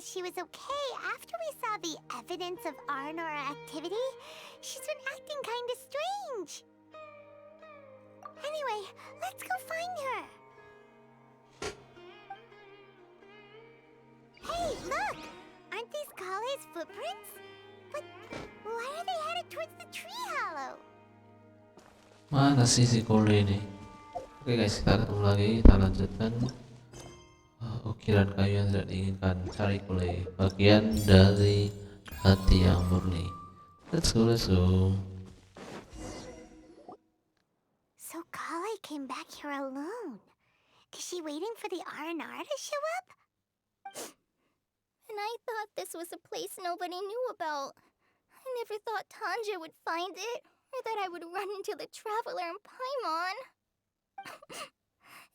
she was okay after we saw the evidence of Arnora activity. She's been acting kinda strange. Anyway, let's go find her. Hey, look! Aren't these Kale's footprints? But why are they headed towards the tree hollow? Mana sih si Kole ini? Oke guys, kita ketemu lagi. Kita lanjutkan ukiran kayu yang tidak diinginkan. Cari Kole. Bagian dari hati yang murni. Let's go, let's go. So Kale came back here alone. Is she waiting for the R&R to show up? And I thought this was a place nobody knew about. I never thought Tanja would find it, or that I would run into the Traveler in Paimon.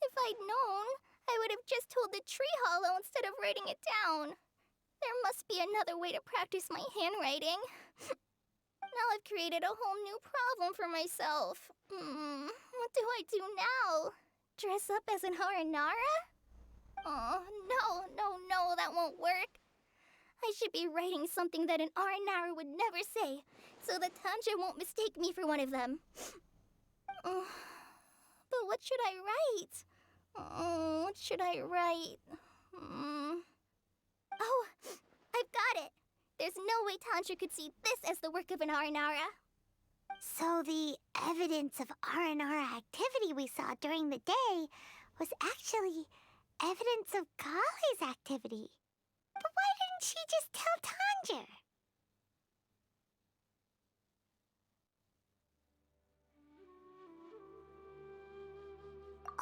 If I'd known, I would have just told the tree hollow instead of writing it down. There must be another way to practice my handwriting. Now I've created a whole new problem for myself. What do I do now? Dress up as an Haranara? Oh, no, that won't work. I should be writing something that an Aranara would never say, so that Tanja won't mistake me for one of them. But what should I write? What should I write? Oh, I've got it! There's no way Tanja could see this as the work of an Aranara. So the evidence of R&R activity we saw during the day was actually evidence of Kale's activity. But why didn't she just tell Tanja?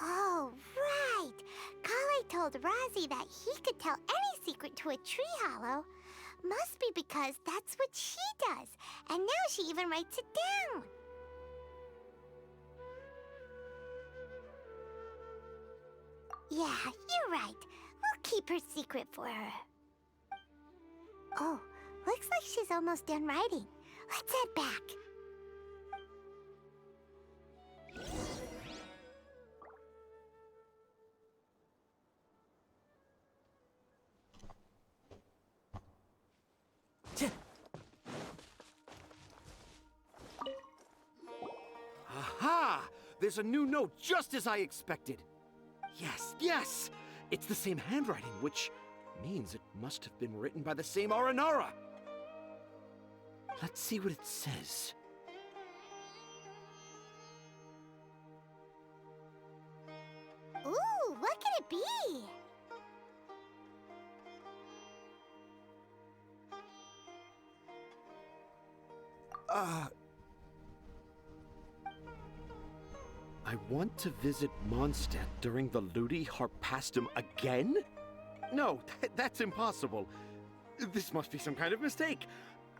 Oh, right! Kale told Razi that he could tell any secret to a tree hollow. Must be because that's what she does, and now she even writes it down. Yeah, you're right. We'll keep her secret for her. Oh, looks like she's almost done writing. Let's head back. Aha! There's a new note just as I expected. Yes! It's the same handwriting, which means it must have been written by the same Aranara. Let's see what it says. Ooh, what could it be? I want to visit Mondstadt during the Ludi Harpastum again? No, that's impossible. This must be some kind of mistake.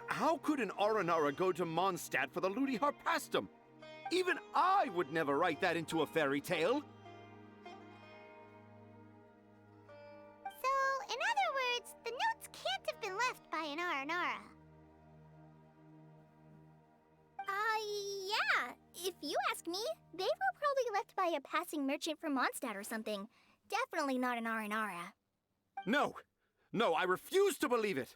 How could an Aranara go to Mondstadt for the Ludi Harpastum? Even I would never write that into a fairy tale. So, in other words, the notes can't have been left by an Aranara. Yeah. If you ask me, they were probably left by a passing merchant from Mondstadt or something. Definitely not an Aranara. No, I refuse to believe it.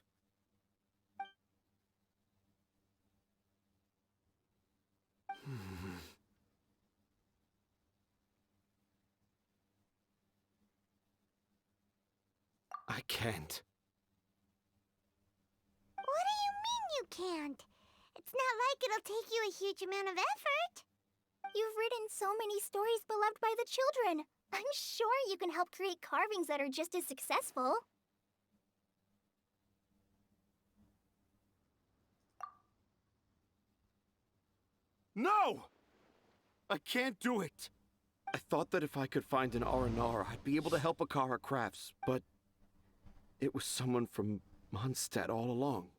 I can't. What do you mean you can't? It's not like it'll take you a huge amount of effort. You've written so many stories beloved by the children. I'm sure you can help create carvings that are just as successful. No! I can't do it. I thought that if I could find an Aranara, I'd be able to help Akara Crafts, but it was someone from Mondstadt all along.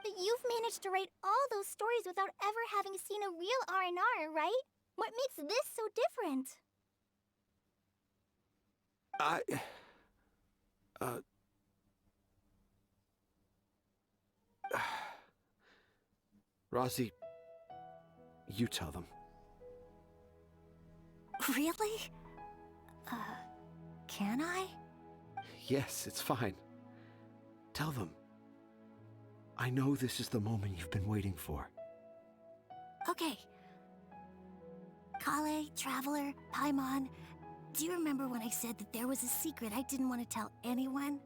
But you've managed to write all those stories without ever having seen a real R&R, right? What makes this so different? Razi, you tell them. Really? Can I? Yes, it's fine. Tell them. I know this is the moment you've been waiting for. Okay. Kale, Traveler, Paimon, do you remember when I said that there was a secret I didn't want to tell anyone?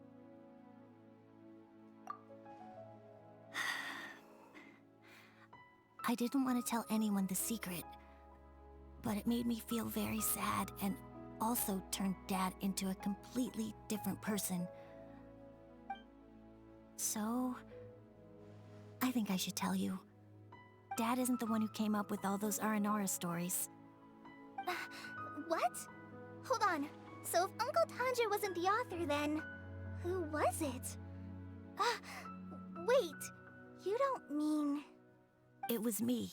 I didn't want to tell anyone the secret, but it made me feel very sad and also turned Dad into a completely different person. So, I think I should tell you. Dad isn't the one who came up with all those Aranara stories. What? Hold on. So if Uncle Tanjiro wasn't the author, then who was it? Wait. You don't mean... It was me.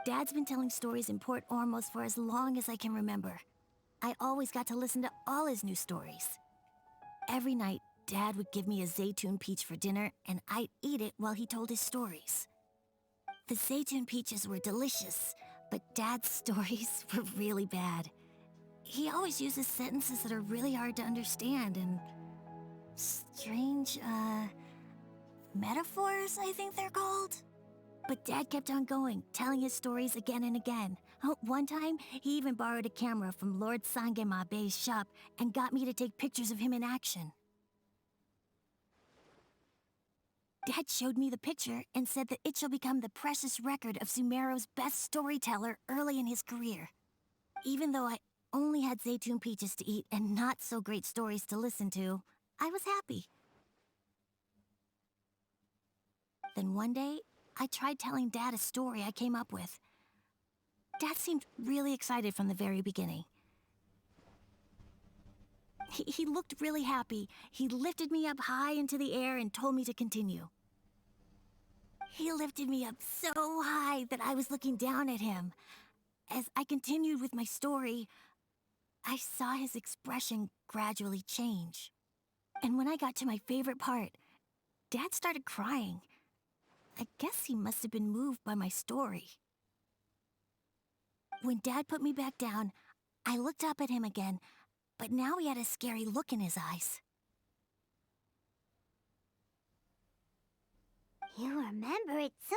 Dad's been telling stories in Port Ormos for as long as I can remember. I always got to listen to all his new stories. Every night, Dad would give me a Zaytun peach for dinner, and I'd eat it while he told his stories. The Zaytun peaches were delicious, but Dad's stories were really bad. He always uses sentences that are really hard to understand and strange, metaphors, I think they're called. But Dad kept on going, telling his stories again and again. One time, he even borrowed a camera from Lord Sangemabe's shop and got me to take pictures of him in action. Dad showed me the picture and said that it shall become the precious record of Sumeru's best storyteller early in his career. Even though I only had Zaytun peaches to eat and not so great stories to listen to, I was happy. Then one day, I tried telling Dad a story I came up with. Dad seemed really excited from the very beginning. He looked really happy. He lifted me up high into the air and told me to continue. He lifted me up so high that I was looking down at him. As I continued with my story, I saw his expression gradually change. And when I got to my favorite part, Dad started crying. I guess he must have been moved by my story. When Dad put me back down, I looked up at him again, but now he had a scary look in his eyes. You remember it so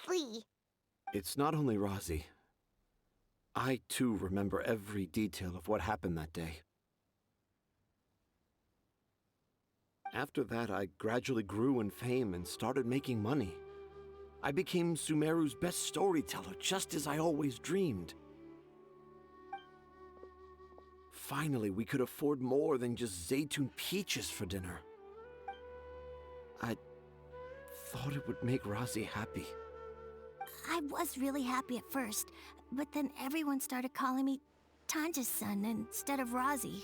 vividly. It's not only Razi. I, too, remember every detail of what happened that day. After that, I gradually grew in fame and started making money. I became Sumeru's best storyteller, just as I always dreamed. Finally, we could afford more than just Zaytun peaches for dinner. I thought it would make Razi happy. I was really happy at first, but then everyone started calling me Tanja's son instead of Razi.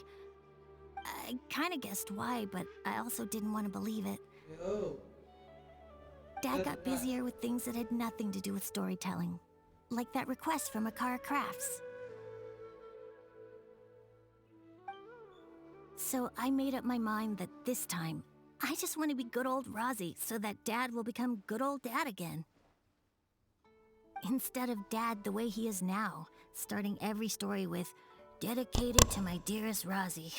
I kinda guessed why, but I also didn't want to believe it. Dad got busier with things that had nothing to do with storytelling, like that request from Akara Crafts. So I made up my mind that this time, I just want to be good old Razi so that Dad will become good old Dad again. Instead of Dad the way he is now, starting every story with, "Dedicated to my dearest Razi."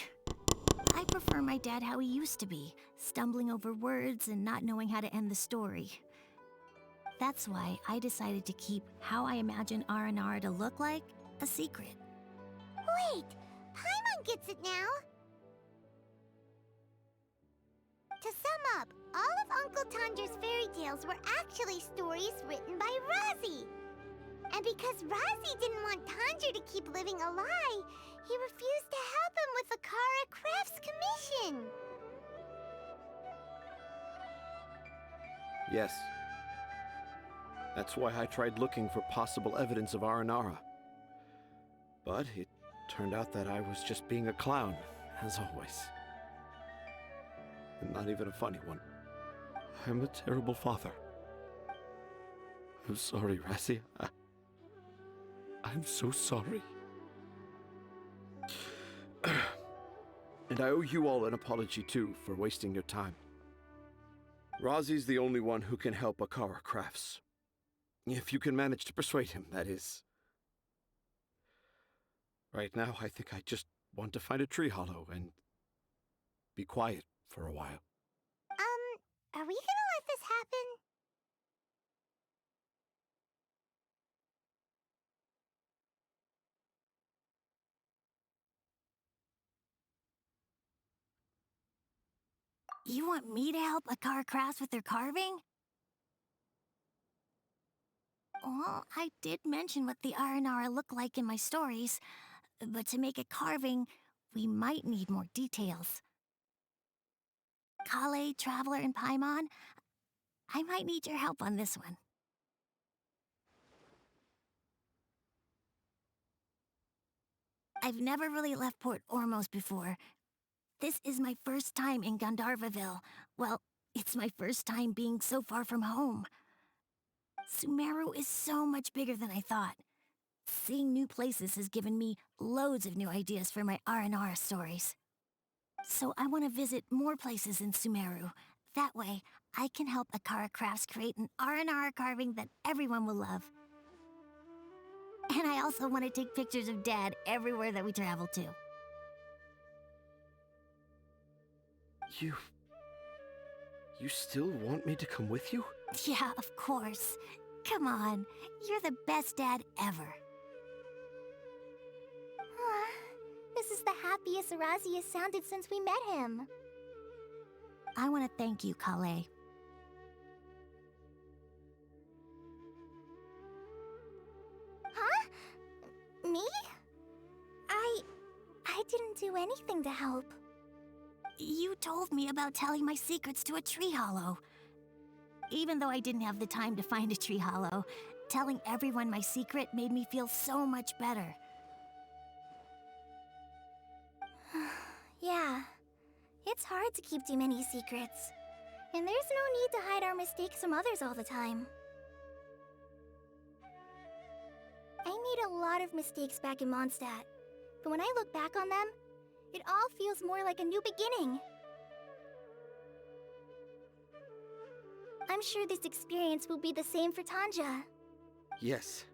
I prefer my dad how he used to be, stumbling over words and not knowing how to end the story. That's why I decided to keep how I imagine Aranara to look like a secret. Wait, Paimon gets it now. To sum up, all of Uncle Tanjiro's fairy tales were actually stories written by Razi. And because Razi didn't want Tanjiro to keep living a lie, he refused to help him with the Kara Crafts commission. Yes. That's why I tried looking for possible evidence of Aranara. But it turned out that I was just being a clown, as always. And not even a funny one. I'm a terrible father. I'm sorry, Razi. I'm so sorry. And I owe you all an apology, too, for wasting your time. Razi's the only one who can help Akara Crafts. If you can manage to persuade him, that is. Right now, I think I just want to find a tree hollow and be quiet for a while. Are we gonna let this happen? You want me to help Akara Crafts with their carving? Well, I did mention what the Aranara look like in my stories, but to make a carving, we might need more details. Kale, Traveler, and Paimon, I might need your help on this one. I've never really left Port Ormos before. This is my first time in Gandharvaville. Well, it's my first time being so far from home. Sumeru is so much bigger than I thought. Seeing new places has given me loads of new ideas for my Aranara stories. So I want to visit more places in Sumeru. That way, I can help Akara Crafts create an Aranara carving that everyone will love. And I also want to take pictures of Dad everywhere that we travel to. You still want me to come with you? Yeah, of course. Come on, you're the best dad ever. This is the happiest Razi has sounded since we met him. I want to thank you, Kale. Huh? Me? I didn't do anything to help. You told me about telling my secrets to a tree hollow. Even though I didn't have the time to find a tree hollow, telling everyone my secret made me feel so much better. Yeah. It's hard to keep too many secrets. And there's no need to hide our mistakes from others all the time. I made a lot of mistakes back in Mondstadt. But when I look back on them, it all feels more like a new beginning. I'm sure this experience will be the same for Tanja. Yes.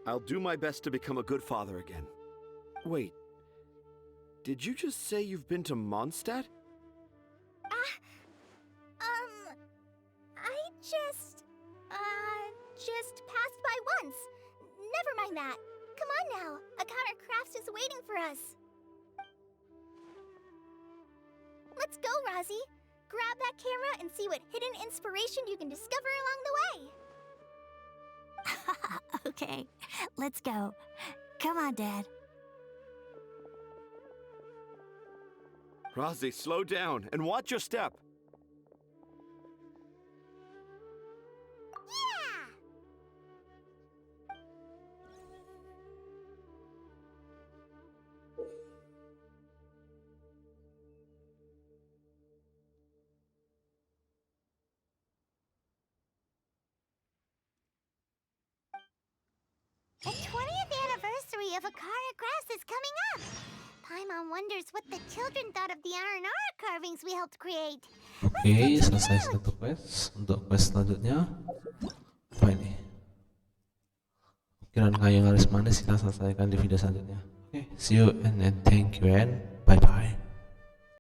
I'll do my best to become a good father again. Wait. Did you just say you've been to Mondstadt? I just passed by once. Never mind that. Come on now. Akara Crafts is waiting for us. Let's go, Razi. Grab that camera and see what hidden inspiration you can discover along the way. Okay, let's go. Come on, Dad. Razi, slow down and watch your step. Yeah! The 20th anniversary of Akara Crafts is coming up! Paimon wonders what the children thought of the Aranara carvings we helped create. Oke, selesai satu quest. Untuk quest selanjutnya apa ini? Ukiran kayu laris manis kita selesaikan di video selanjutnya. Oke, see you and thank you and